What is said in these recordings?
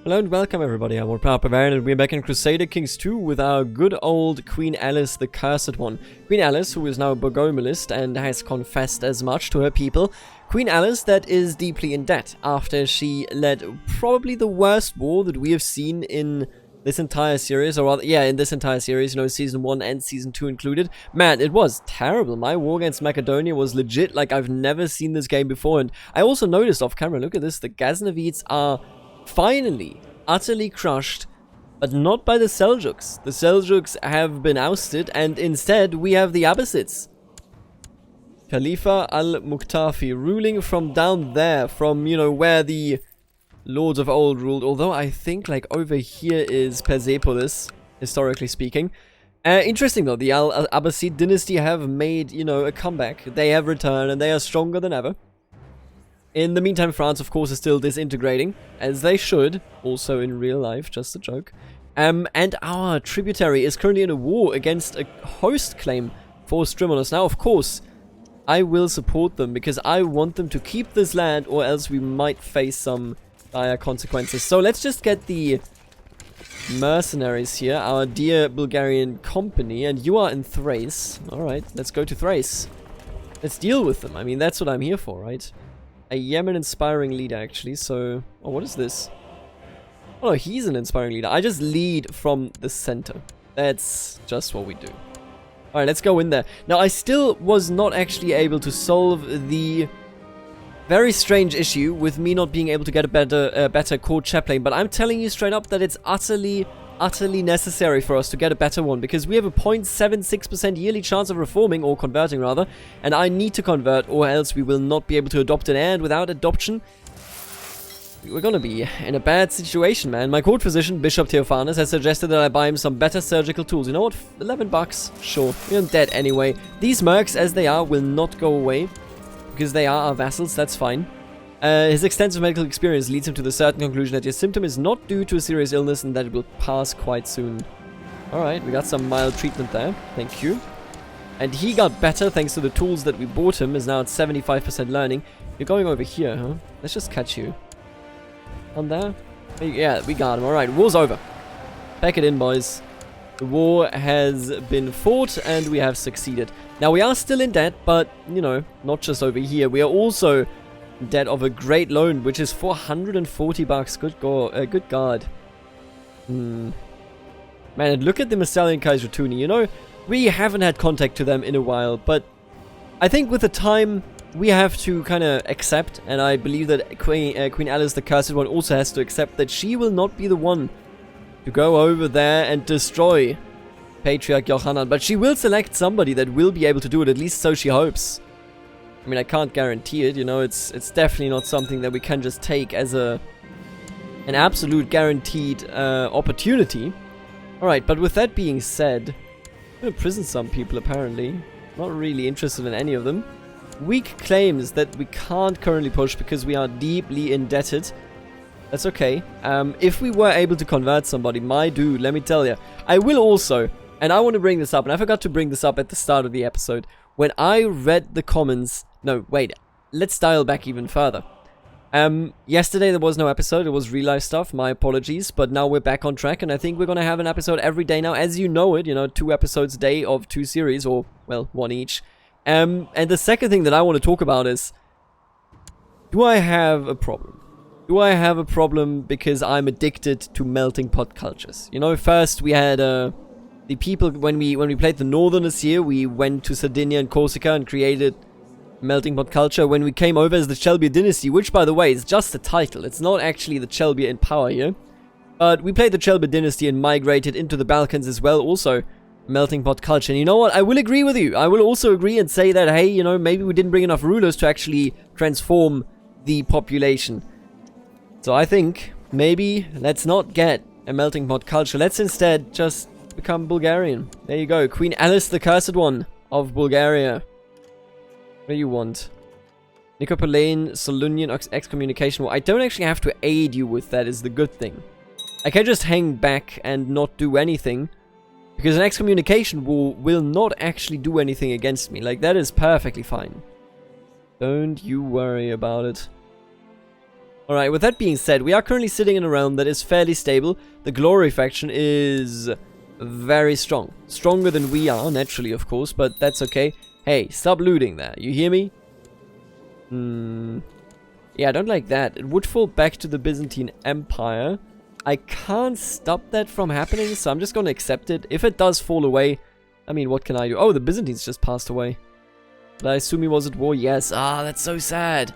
Hello and welcome everybody, I'm Bavarian and we're back in Crusader Kings 2 with our good old Queen Eliz, the Cursed One. Queen Eliz, who is now a Burgomalist and has confessed as much to her people. Queen Eliz that is deeply in debt after she led probably the worst war that we have seen in this entire series, or rather, yeah, in this entire series, you know, Season 1 and Season 2 included. Man, it was terrible. My war against Macedonia was legit like I've never seen this game before, and I also noticed off camera, look at this, the Ghaznavids are finally utterly crushed, but not by the Seljuks. The Seljuks have been ousted, and instead we have the Abbasids. Khalifa al-Muqtafi ruling from down there, from, you know, where the lords of old ruled, although I think like over here is Persepolis, historically speaking. Interesting though, the Abbasid dynasty have made, you know, a comeback. They have returned and they are stronger than ever. In the meantime, France, of course, is still disintegrating, as they should, also in real life, just a joke. And our tributary is currently in a war against a host claim for Strimonos. Now, of course, I will support them, because I want them to keep this land, or else we might face some dire consequences. So let's just get the mercenaries here, our dear Bulgarian Company, and you are in Thrace. Alright, let's go to Thrace. Let's deal with them. I mean, that's what I'm here for, right? A Yemen inspiring leader, actually, so... Oh, what is this? Oh, no, he's an inspiring leader. I just lead from the center. That's just what we do. Alright, let's go in there. Now, I still was not actually able to solve the very strange issue with me not being able to get a better court chaplain, but I'm telling you straight up that it's utterly necessary for us to get a better one, because we have a 0.76% yearly chance of reforming, or converting rather, and I need to convert, or else we will not be able to adopt an heir, and without adoption, we're gonna be in a bad situation, man. My court physician, Bishop Theophanes, has suggested that I buy him some better surgical tools. You know what? 11 bucks? Sure. We're dead anyway. These mercs, as they are, will not go away, because they are our vassals, that's fine. His extensive medical experience leads him to the certain conclusion that your symptom is not due to a serious illness and that it will pass quite soon. Alright, we got some mild treatment there. Thank you. And he got better thanks to the tools that we bought him, is now at 75% learning. You're going over here, huh? Let's just catch you. On there? Yeah, we got him. Alright, war's over. Pack it in, boys. The war has been fought and we have succeeded. Now, we are still in debt, but, you know, not just over here. We are also debt of a great loan, which is 440 bucks. Good God. Man, and look at the Messalian Kaisertuni. You know, we haven't had contact to them in a while, but I think with the time we have to kind of accept, and I believe that Queen Eliz, the Cursed One, also has to accept that she will not be the one to go over there and destroy Patriarch Yohannan, but she will select somebody that will be able to do it, at least so she hopes. I mean, I can't guarantee it, you know, it's definitely not something that we can just take as an absolute guaranteed opportunity. Alright, but with that being said, I'm gonna prison some people, apparently. Not really interested in any of them. Weak claims that we can't currently push because we are deeply indebted. That's okay. If we were able to convert somebody, my dude, let me tell you, I will also, and I want to bring this up, and I forgot to bring this up at the start of the episode, when I read the comments. No, wait, let's dial back even further. Yesterday there was no episode, it was real life stuff, my apologies, but now we're back on track, and I think we're gonna have an episode every day now, as you know it, you know, 2 episodes a day of 2 series, or, well, 1 each. And the second thing that I want to talk about is, do I have a problem? Do I have a problem because I'm addicted to melting pot cultures? You know, first we had, the people, when we played the Northerners here, we went to Sardinia and Corsica and created melting pot culture. When we came over as the Chelbia dynasty, which by the way is just a title, it's not actually the Chelbia in power here, but we played the Chelbia dynasty and migrated into the Balkans as well, also melting pot culture. And you know what, I will agree with you. I will also agree and say that, hey, you know, maybe we didn't bring enough rulers to actually transform the population. So I think maybe let's not get a melting pot culture, let's instead just become Bulgarian. There you go, Queen Eliz, the Cursed One of Bulgaria. What do you want? Nicopolitan Solunian excommunication war. I don't actually have to aid you with that, is the good thing. I can just hang back and not do anything, because an excommunication war will not actually do anything against me. Like, that is perfectly fine. Don't you worry about it. Alright, with that being said, we are currently sitting in a realm that is fairly stable. The Glory faction is very strong. Stronger than we are, naturally, of course, but that's okay. Hey, stop looting there. You hear me? Yeah, I don't like that. It would fall back to the Byzantine Empire. I can't stop that from happening, so I'm just going to accept it. If it does fall away, I mean, what can I do? Oh, the Byzantines just passed away. But I assume he was at war? Yes. Ah, that's so sad.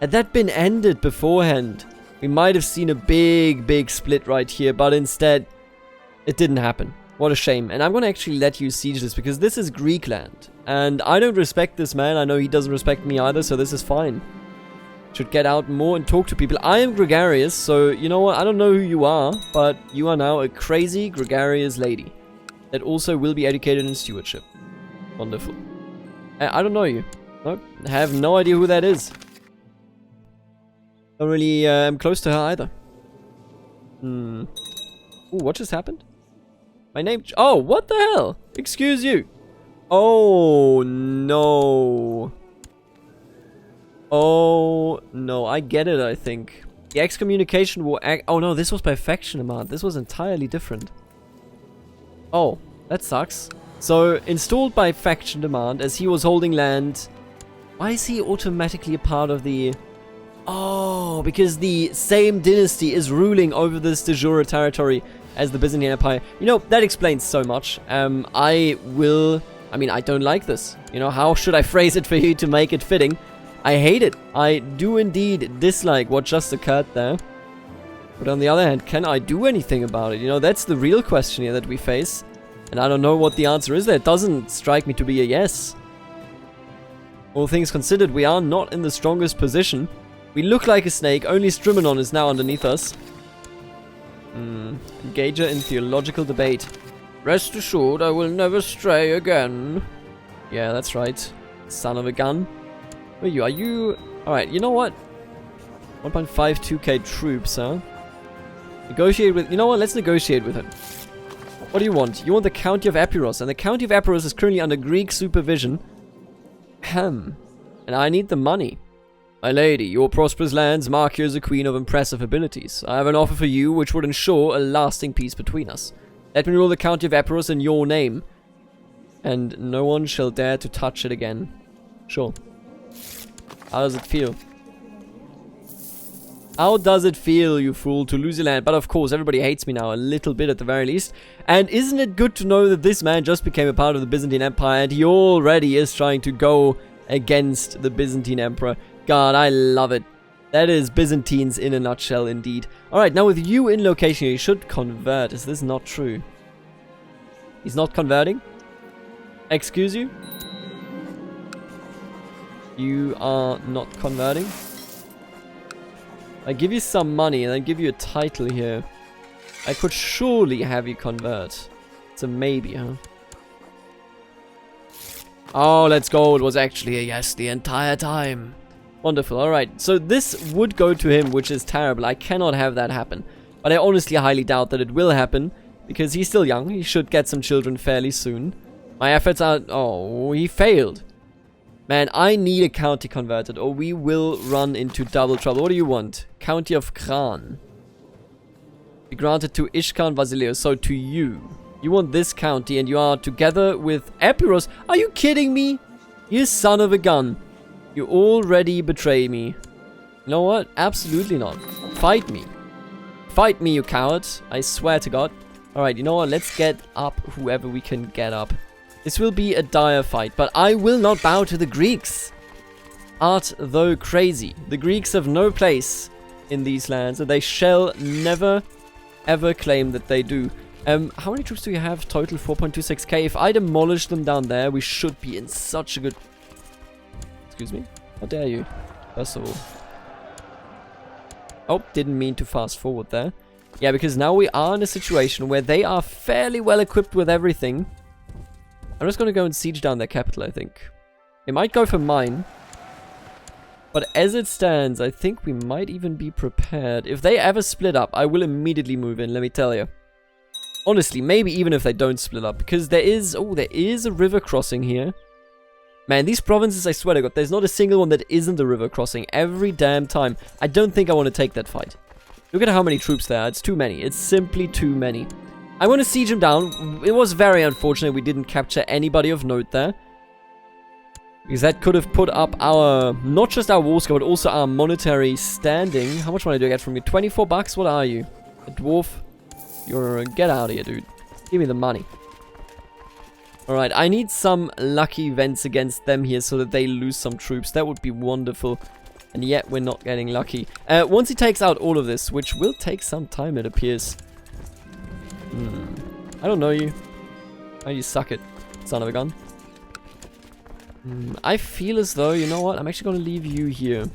Had that been ended beforehand, we might have seen a big split right here, but instead, it didn't happen. What a shame. And I'm going to actually let you siege this, because this is Greek land. And I don't respect this man. I know he doesn't respect me either, so this is fine. Should get out more and talk to people. I am gregarious, so you know what? I don't know who you are, but you are now a crazy gregarious lady that also will be educated in stewardship. Wonderful. I don't know you. Nope. I have no idea who that is. Don't really am close to her either. Ooh, what just happened? My name... Oh, what the hell? Excuse you. Oh, no. Oh, no. I get it, I think. The excommunication war... Oh, no, this was by faction demand. This was entirely different. Oh, that sucks. So, installed by faction demand, as he was holding land... Why is he automatically a part of the... Oh, because the same dynasty is ruling over this de jure territory as the Byzantine Empire. You know, that explains so much. I mean, I don't like this. You know, how should I phrase it for you to make it fitting? I hate it. I do indeed dislike what just occurred there. But on the other hand, can I do anything about it? You know, that's the real question here that we face. And I don't know what the answer is there. It doesn't strike me to be a yes. All things considered, we are not in the strongest position. We look like a snake. Only Strimonon is now underneath us. Engager in theological debate. Rest assured, I will never stray again. Yeah, that's right. Son of a gun. Where are you? Are you... Alright, you know what? 1.52k troops, huh? Negotiate with... You know what? Let's negotiate with him. What do you want? You want the County of Epirus. And the County of Epirus is currently under Greek supervision. And I need the money. My lady, your prosperous lands mark you as a queen of impressive abilities. I have an offer for you which would ensure a lasting peace between us. Let me rule the County of Epirus in your name, and no one shall dare to touch it again. Sure. How does it feel? How does it feel, you fool, to lose your land? But of course, everybody hates me now, a little bit at the very least. And isn't it good to know that this man just became a part of the Byzantine Empire, and he already is trying to go against the Byzantine Emperor? God, I love it. That is Byzantines in a nutshell, indeed. Alright, now with you in location, you should convert. Is this not true? He's not converting? Excuse you? You are not converting? I give you some money and I give you a title here. I could surely have you convert. It's a maybe, huh? Oh, let's go. It was actually a yes the entire time. Wonderful, alright. So this would go to him, which is terrible. I cannot have that happen. But I honestly highly doubt that it will happen, because he's still young. He should get some children fairly soon. My efforts are... Oh, he failed. Man, I need a county converted, or we will run into double trouble. What do you want? County of Kran. Be granted to Ishkan Vasileus, so to you. You want this county, and you are together with Epirus. Are you kidding me? You son of a gun. You already betray me. You know what? Absolutely not. Fight me. Fight me, you coward. I swear to God. Alright, you know what? Let's get up whoever we can get up. This will be a dire fight, but I will not bow to the Greeks. Art thou crazy? The Greeks have no place in these lands, and they shall never, ever claim that they do. How many troops do you have? Total 4.26k. If I demolish them down there, we should be in such a good... Excuse me? How dare you? First of all. Oh, didn't mean to fast forward there. Yeah, because now we are in a situation where they are fairly well equipped with everything. I'm just going to go and siege down their capital, I think. They might go for mine. But as it stands, I think we might even be prepared. If they ever split up, I will immediately move in, let me tell you. Honestly, maybe even if they don't split up. Because there is... Oh, there is a river crossing here. Man, these provinces, I swear to God, there's not a single one that isn't a river crossing every damn time. I don't think I want to take that fight. Look at how many troops there are. It's too many. It's simply too many. I want to siege him down. It was very unfortunate we didn't capture anybody of note there. Because that could have put up our, not just our war score, but also our monetary standing. How much money do I get from you? 24 bucks? What are you? A dwarf? You're, get out of here, dude. Give me the money. Alright, I need some lucky events against them here so that they lose some troops. That would be wonderful. And yet, we're not getting lucky. Once he takes out all of this, which will take some time, it appears. I don't know you. Oh, you suck it, son of a gun. I feel as though, you know what? I'm actually going to leave you here.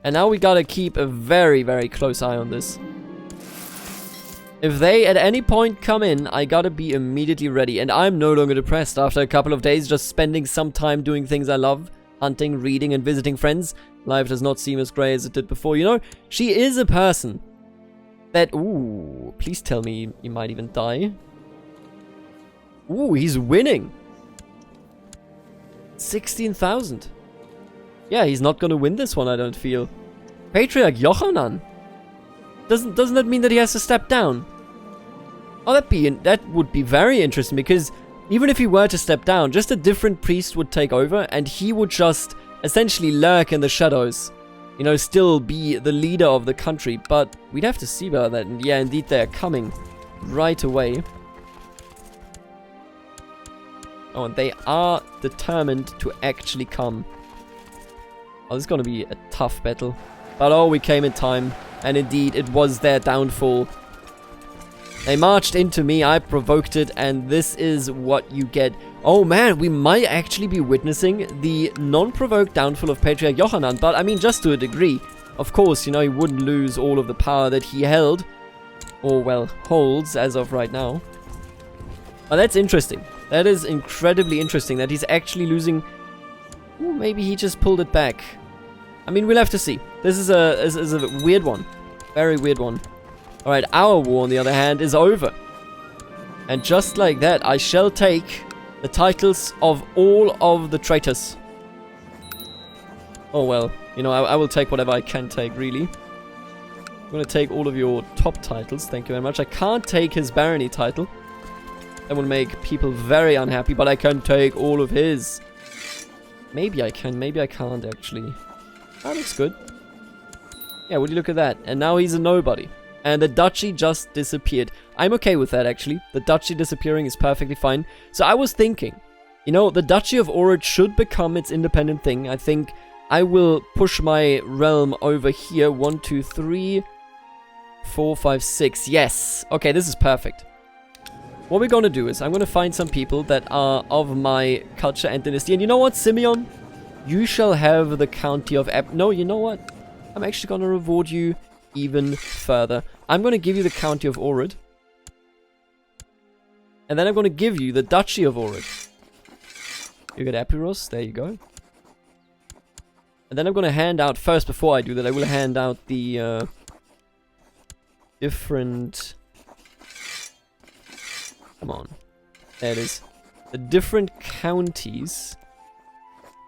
And now we gotta keep a very, very close eye on this. If they at any point come in, I gotta be immediately ready. And I'm no longer depressed after a couple of days just spending some time doing things I love. Hunting, reading, and visiting friends. Life does not seem as grey as it did before. You know, she is a person that... Ooh, please tell me he might even die. Ooh, he's winning. 16,000. Yeah, he's not gonna win this one, I don't feel. Patriarch Yohannan. Doesn't that mean that he has to step down? Oh, that would be very interesting, because even if he were to step down, just a different priest would take over, and he would just essentially lurk in the shadows. You know, still be the leader of the country, but we'd have to see about that. And yeah, indeed, they're coming right away. Oh, and they are determined to actually come. Oh, this is going to be a tough battle. But oh, we came in time. And indeed, it was their downfall. They marched into me, I provoked it, and this is what you get. Oh man, we might actually be witnessing the non-provoked downfall of Patriarch Yohannan. But I mean, just to a degree. Of course, you know, he wouldn't lose all of the power that he held. Or, well, holds as of right now. But that's interesting. That is incredibly interesting that he's actually losing. Ooh, maybe he just pulled it back. I mean, we'll have to see. This is a weird one. Very weird one. Alright, our war, on the other hand, is over. And just like that, I shall take the titles of all of the traitors. Oh well, you know, I will take whatever I can take, really. I'm gonna take all of your top titles, thank you very much. I can't take his barony title. That will make people very unhappy, but I can take all of his. Maybe I can, maybe I can't, actually. That looks good. Yeah, would you look at that? And now he's a nobody. And the duchy just disappeared. I'm okay with that, actually. The duchy disappearing is perfectly fine. So I was thinking, you know, the Duchy of Ohrid should become its independent thing. I think I will push my realm over here. 1, 2, 3, 4, 5, 6. Yes. Okay, this is perfect. What we're going to do is I'm going to find some people that are of my culture and dynasty. And you know what, Simeon? You shall have the county of No, you know what? I'm actually going to reward you even further. I'm going to give you the county of Ohrid. And then I'm going to give you the Duchy of Ohrid. You get Epirus. There you go. And then I'm going to hand out, first before I do that, I will hand out the different... Come on. There it is. The different counties.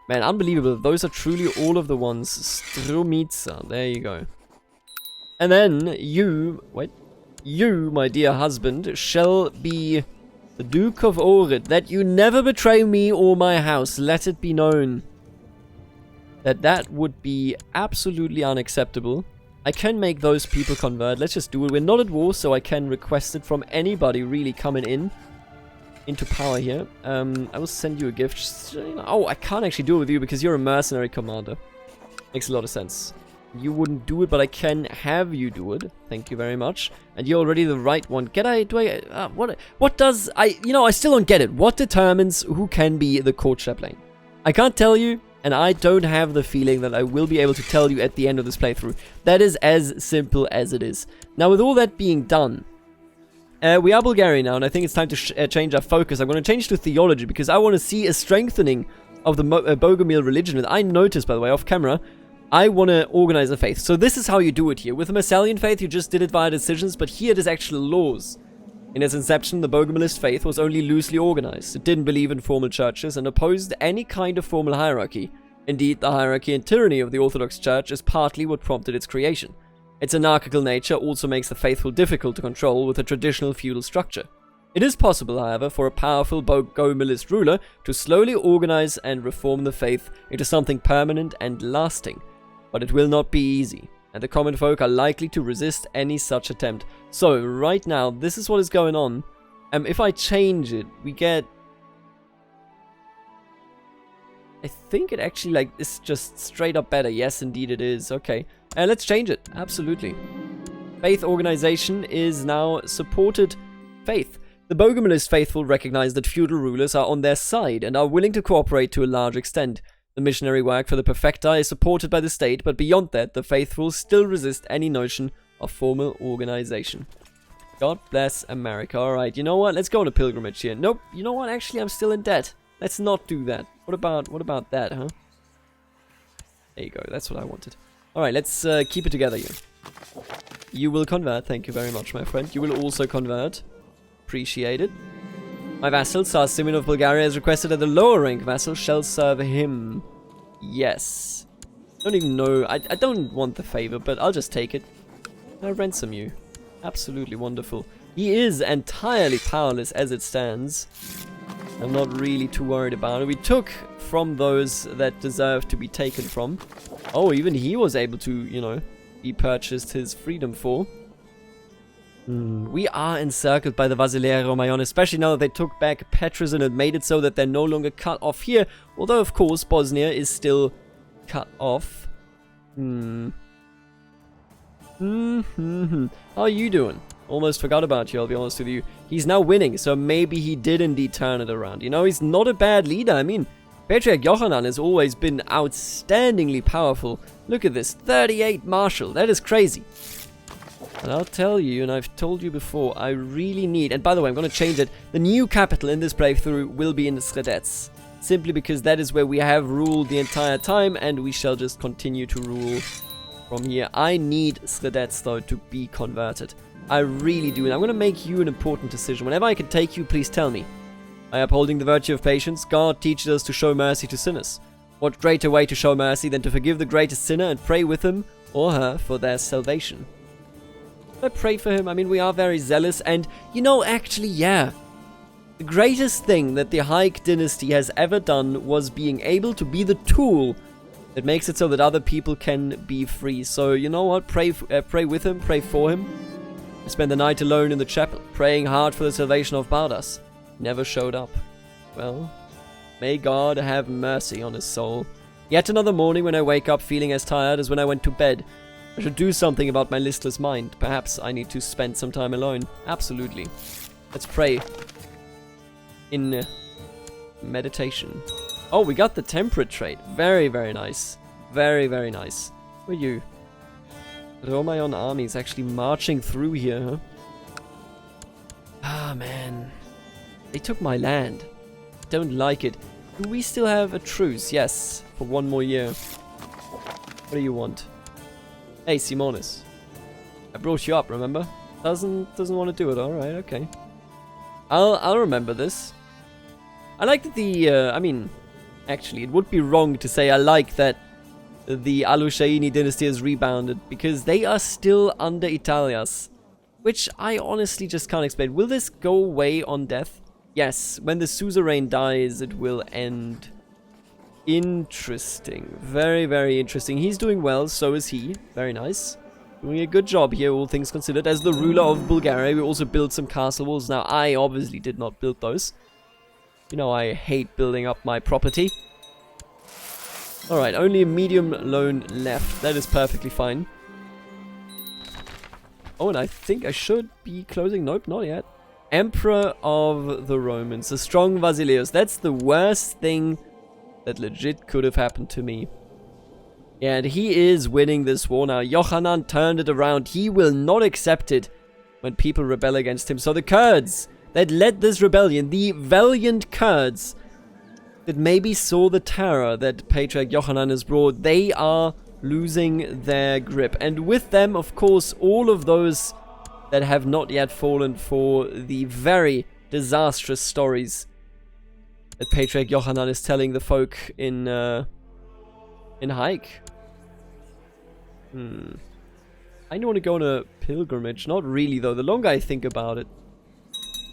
Man, unbelievable. Those are truly all of the ones. Strumica. There you go. And then you... Wait. You, my dear husband, shall be the Duke of Ohrid. That you never betray me or my house. Let it be known. That would be absolutely unacceptable. I can make those people convert. Let's just do it. We're not at war, so I can request it from anybody really coming into power here. I will send you a gift. Just, you know, oh, I can't actually do it with you because you're a mercenary commander. Makes a lot of sense. You wouldn't do it, but I can have you do it. Thank you very much. And you're already the right one. What does, you know, I still don't get it. What determines who can be the court chaplain? I can't tell you. And I don't have the feeling that I will be able to tell you at the end of this playthrough. That is as simple as it is. Now, with all that being done, we are Bulgarian now, and I think it's time to change our focus. I'm going to change to theology, because I want to see a strengthening of the Bogomil religion. And I noticed, by the way, off camera, I want to organize a faith. So this is how you do it here. With the Messalian faith, you just did it via decisions, but here it is actual laws. In its inception, the Bogomilist faith was only loosely organized. It didn't believe in formal churches and opposed any kind of formal hierarchy. Indeed, the hierarchy and tyranny of the Orthodox Church is partly what prompted its creation. Its anarchical nature also makes the faithful difficult to control with a traditional feudal structure. It is possible, however, for a powerful Bogomilist ruler to slowly organize and reform the faith into something permanent and lasting. But it will not be easy, and the common folk are likely to resist any such attempt. So, right now, this is what is going on. If I change it, we get... I think it actually, like, is just straight up better. Yes, indeed it is. Okay. Let's change it. Absolutely. Faith organization is now supported faith. The Bogomilist faithful recognize that feudal rulers are on their side and are willing to cooperate to a large extent. The missionary work for the Perfecta is supported by the state, but beyond that, the faithful still resist any notion of formal organization. God bless America. Alright, you know what? Let's go on a pilgrimage here. Nope, you know what? Actually, I'm still in debt. Let's not do that. What about that, huh? There you go. That's what I wanted. Alright, let's keep it together here. You will convert. Thank you very much, my friend. You will also convert. Appreciate it. My vassal, Tsar Simeon of Bulgaria, has requested that the lower rank vassal shall serve him. Yes. I don't even know. I don't want the favor, but I'll just take it. I'll ransom you. Absolutely wonderful. He is entirely powerless as it stands. I'm not really too worried about it. We took from those that deserve to be taken from. Oh, even he was able to, you know, be purchased his freedom for. We are encircled by the Vasileia Romayon, especially now that they took back Petrus and it made it so that they're no longer cut off here. Although, of course, Bosnia is still cut off. How are you doing? Almost forgot about you, I'll be honest with you. He's now winning, so maybe he did indeed turn it around. You know, he's not a bad leader. I mean, Patriarch Yohannan has always been outstandingly powerful. Look at this, 38 marshal. That is crazy. And I'll tell you, and I've told you before, I really need... And by the way, I'm going to change it. The new capital in this playthrough will be in Sredets. Simply because that is where we have ruled the entire time, and we shall just continue to rule from here. I need Sredets, though, to be converted. I really do, and I'm going to make you an important decision. Whenever I can take you, please tell me. By upholding the virtue of patience, God teaches us to show mercy to sinners. What greater way to show mercy than to forgive the greatest sinner and pray with him or her for their salvation? I pray for him. I mean, we are very zealous, and, you know, actually, yeah. The greatest thing that the H.I.P dynasty has ever done was being able to be the tool that makes it so that other people can be free. So, you know what? Pray with him, pray for him. I spent the night alone in the chapel, praying hard for the salvation of Bardas. Never showed up. Well, may God have mercy on his soul. Yet another morning when I wake up feeling as tired as when I went to bed. I should do something about my listless mind. Perhaps I need to spend some time alone. Absolutely. Let's pray. In meditation. Oh, we got the temperate trait. Very, very nice. Very, very nice. Who are you? The Romayon army is actually marching through here, huh? Ah, man. They took my land. Don't like it. Do we still have a truce? Yes, for 1 more year. What do you want? Hey, Simonis. I brought you up, remember? Doesn't want to do it. Alright, okay. I'll remember this. I like that the, I mean, actually, it would be wrong to say I like that the Alushaini dynasty has rebounded, because they are still under Italias, which I honestly just can't explain. Will this go away on death? Yes, when the suzerain dies, it will end. Interesting. Very, very interesting. He's doing well, so is he. Very nice. Doing a good job here, all things considered. As the ruler of Bulgaria, we also built some castle walls. Now, I obviously did not build those. You know, I hate building up my property. Alright, only a medium loan left. That is perfectly fine. Oh, and I think I should be closing. Nope, not yet. Emperor of the Romans. The strong Vasileus. That's the worst thing that legit could have happened to me. Yeah, and he is winning this war now. Yohannan turned it around. He will not accept it when people rebel against him. So the Kurds that led this rebellion, the valiant Kurds that maybe saw the terror that Patriarch Yohannan has brought, they are losing their grip. And with them, of course, all of those that have not yet fallen for the very disastrous stories that Patriarch Yohannan is telling the folk in Hike. I don't want to go on a pilgrimage. Not really, though. The longer I think about it.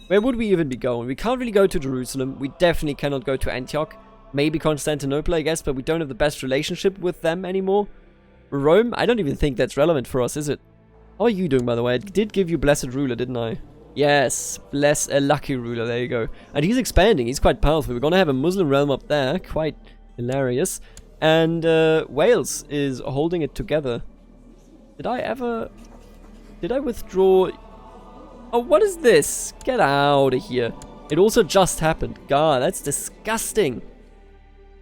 Where would we even be going? We can't really go to Jerusalem. We definitely cannot go to Antioch. Maybe Constantinople, I guess, but we don't have the best relationship with them anymore. Rome? I don't even think that's relevant for us, is it? How are you doing, by the way? I did give you Blessed Ruler, didn't I? Yes, bless a lucky ruler, there you go. And he's expanding, he's quite powerful. We're gonna have a Muslim realm up there, quite hilarious. And Wales is holding it together. Did I withdraw? Oh, what is this? Get out of here. It also just happened. God, that's disgusting.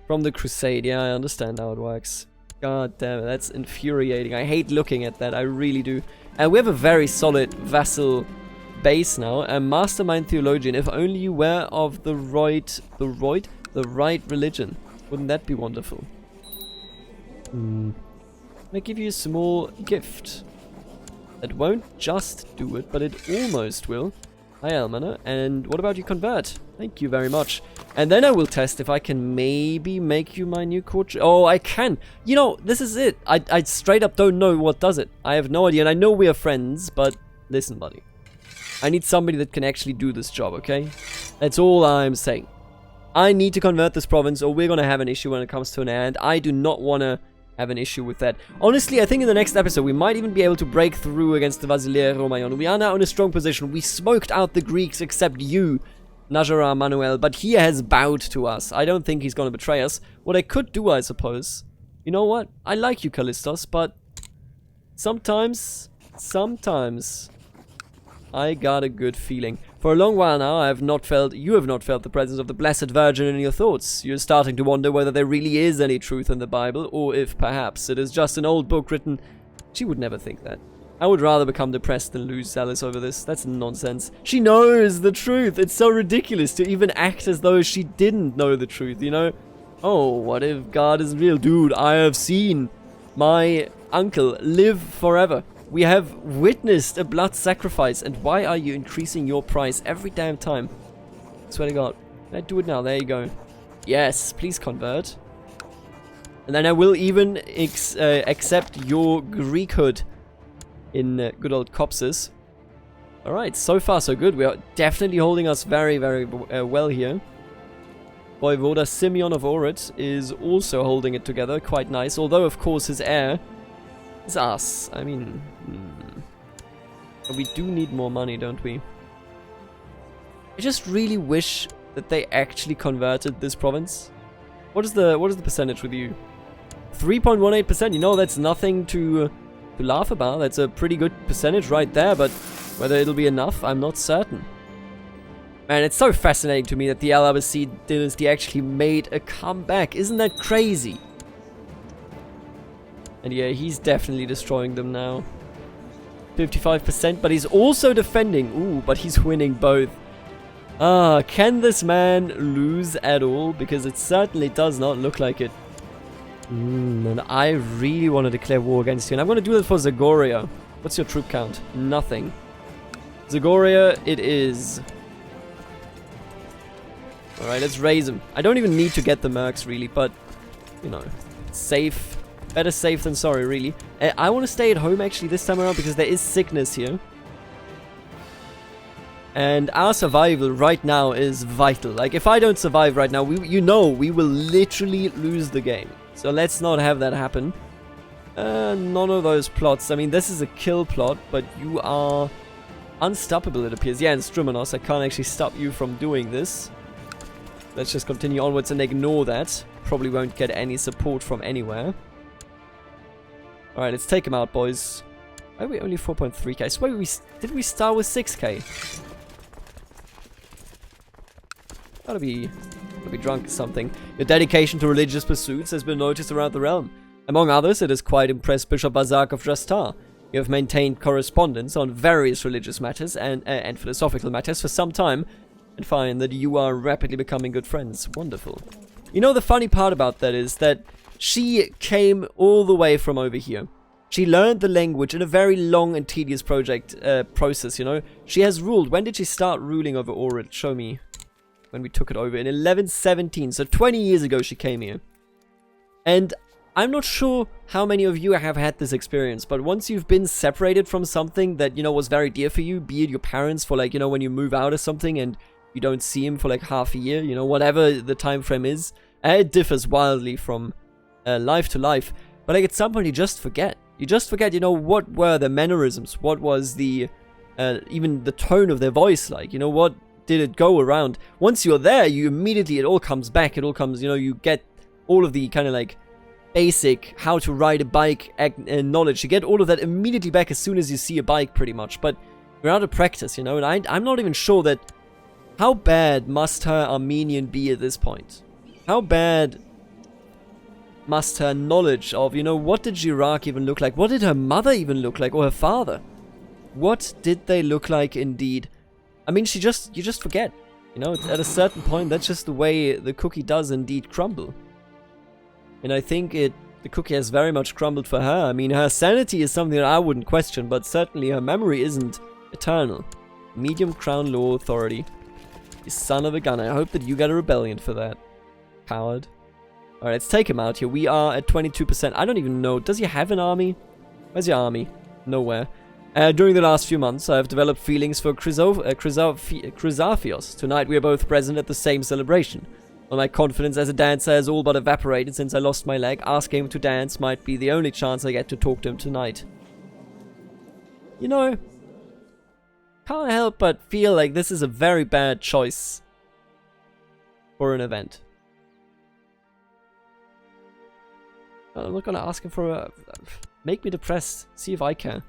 From the Crusade, yeah, I understand how it works. God damn it, that's infuriating. I hate looking at that, I really do. And we have a very solid vassal base now. A mastermind theologian, if only you were of the right religion. Wouldn't that be wonderful? Can I give you a small gift? It won't just do it, but it almost will. Hi, Almaner. And what about you convert? Thank you very much. And then I will test if I can maybe make you my new court. Oh, I can. You know, this is it. I straight up don't know what does it. I have no idea. And I know we are friends, but listen, buddy. I need somebody that can actually do this job, okay? That's all I'm saying. I need to convert this province or we're going to have an issue when it comes to an end. I do not want to have an issue with that. Honestly, I think in the next episode we might even be able to break through against the Basileia Romaeon. We are now in a strong position. We smoked out the Greeks except you, Najara Manuel, but he has bowed to us. I don't think he's going to betray us. What I could do, I suppose... You know what? I like you, Callistos, but... Sometimes... I got a good feeling. For a long while now, you have not felt the presence of the Blessed Virgin in your thoughts. You're starting to wonder whether there really is any truth in the Bible, or if perhaps it is just an old book written... She would never think that. I would rather become depressed than lose Zealous over this. That's nonsense. She knows the truth. It's so ridiculous to even act as though she didn't know the truth, you know? Oh, what if God is real? Dude, I have seen my uncle live forever. We have witnessed a blood sacrifice, and why are you increasing your price every damn time? I swear to God. Can I do it now? There you go. Yes, please convert. And then I will even accept your Greekhood in good old Copses. Alright, so far so good. We are definitely holding us very, very well here. Voivoda Simeon of Orit is also holding it together. Quite nice. Although, of course, his heir is us. I mean... But we do need more money, don't we? I just really wish that they actually converted this province. What is the percentage with you? 3.18%. You know, that's nothing to laugh about. That's a pretty good percentage right there, but whether it'll be enough, I'm not certain. Man, it's so fascinating to me that the Al Abbasid dynasty actually made a comeback. Isn't that crazy? And yeah, he's definitely destroying them now. 55%, but he's also defending. Ooh, but he's winning both. Ah, can this man lose at all? Because it certainly does not look like it. And I really want to declare war against you. And I'm going to do that for Zagoria. What's your troop count? Nothing. Zagoria, it is. Alright, let's raise him. I don't even need to get the mercs, really, but, you know, safe. Better safe than sorry, really. I want to stay at home, actually, this time around, because there is sickness here. And our survival right now is vital. Like, if I don't survive right now, we will literally lose the game. So let's not have that happen. None of those plots. I mean, this is a kill plot, but you are unstoppable, it appears. Yeah, and Strumenos, I can't actually stop you from doing this. Let's just continue onwards and ignore that. Probably won't get any support from anywhere. Alright, let's take him out, boys. Why are we only 4.3k? I swear did we start with 6k? Gotta be drunk or something. Your dedication to religious pursuits has been noticed around the realm. Among others, it has quite impressed Bishop Bazak of Jastar. You have maintained correspondence on various religious matters and philosophical matters for some time, and find that you are rapidly becoming good friends. Wonderful. You know, the funny part about that is that she came all the way from over here. She learned the language in a very long and tedious process, you know. She has ruled. When did she start ruling over Ohrid? Show me. When we took it over. In 1117. So 20 years ago she came here. And I'm not sure how many of you have had this experience, but once you've been separated from something that, you know, was very dear for you, be it your parents for, like, you know, when you move out or something and you don't see him for, like, half a year, you know, whatever the time frame is, it differs wildly from life to life. But, like, at some point you just forget. You just forget, you know, what were their mannerisms, what was the, even the tone of their voice like, you know, what did it go around. Once you're there, you immediately, it all comes back, it all comes, you know, you get all of the kind of, like, basic how to ride a bike knowledge. You get all of that immediately back as soon as you see a bike, pretty much. But you're out of practice, you know, and I'm not even sure that... How bad must her Armenian be at this point? How bad must her knowledge of, you know, what did Girard even look like? What did her mother even look like? Or her father? What did they look like indeed? I mean, you just forget. You know, at a certain point, that's just the way the cookie does indeed crumble. And I think the cookie has very much crumbled for her. I mean, her sanity is something that I wouldn't question, but certainly her memory isn't eternal. Medium Crown Law Authority. You son of a gun. I hope that you get a rebellion for that. Coward. Alright, let's take him out here. We are at 22%. I don't even know. Does he have an army? Where's your army? Nowhere. During the last few months, I have developed feelings for Crusafios. Tonight we are both present at the same celebration. Well, my confidence as a dancer has all but evaporated since I lost my leg. Asking him to dance might be the only chance I get to talk to him tonight. You know, can't help but feel like this is a very bad choice for an event. I'm not gonna ask him for a... Make me depressed. See if I can.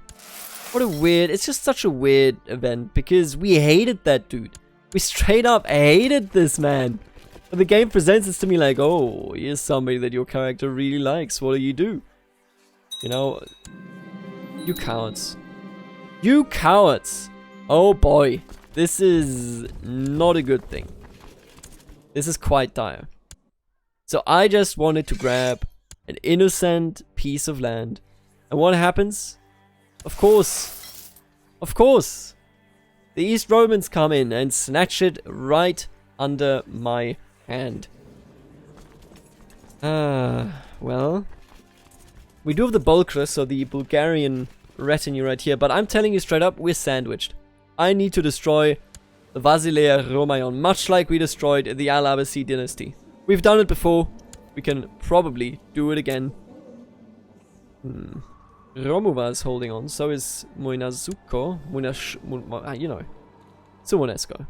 What a weird... It's just such a weird event because we hated that dude. We straight up hated this man. But the game presents this to me like, oh, here's somebody that your character really likes. What do? You know, you cowards. You cowards. Oh boy. This is not a good thing. This is quite dire. So I just wanted to grab an innocent piece of land. And what happens? Of course, the East Romans come in and snatch it right under my hand. Well, we do have the Bulgarians, so the Bulgarian retinue right here, but I'm telling you straight up, we're sandwiched. I need to destroy the Vassilier Romayon, much like we destroyed the Al-Abbasi dynasty. We've done it before. We can probably do it again. Romuva is holding on, so is Muinazuko. You know. Simonesco.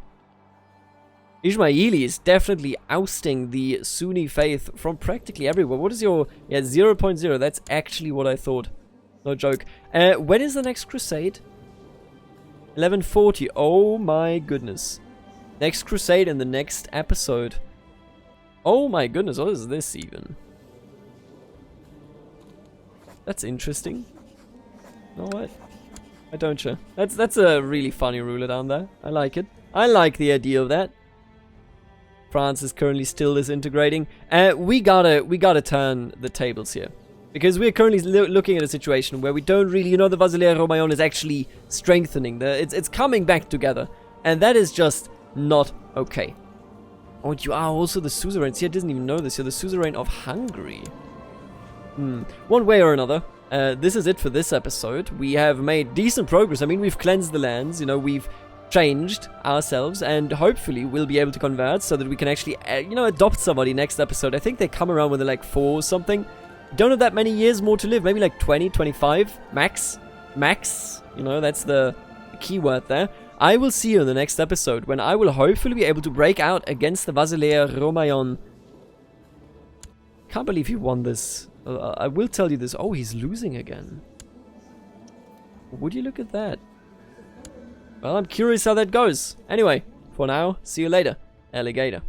Ismaili is definitely ousting the Sunni faith from practically everywhere. What is your... Yeah, 0.0. That's actually what I thought. No joke. When is the next Crusade? 1140. Oh my goodness. Next Crusade in the next episode. Oh my goodness, what is this even? That's interesting. No, what? Why don't you? That's a really funny ruler down there. I like it. I like the idea of that. France is currently still disintegrating. We gotta turn the tables here. Because we're currently looking at a situation where we don't really, you know, the Vassilier Romayon is actually strengthening. It's coming back together. And that is just not okay. Oh, you are also the suzerain. See, I didn't even know this. You're the suzerain of Hungary. One way or another, this is it for this episode. We have made decent progress. I mean, we've cleansed the lands. You know, we've changed ourselves. And hopefully we'll be able to convert so that we can actually, you know, adopt somebody next episode. I think they come around with like 4 or something. Don't have that many years more to live. Maybe like 20, 25 max. Max. You know, that's the key word there. I will see you in the next episode when I will hopefully be able to break out against the Vassilier Romayon. Can't believe he won this. I will tell you this. Oh, he's losing again. Would you look at that? Well, I'm curious how that goes. Anyway, for now, see you later, alligator.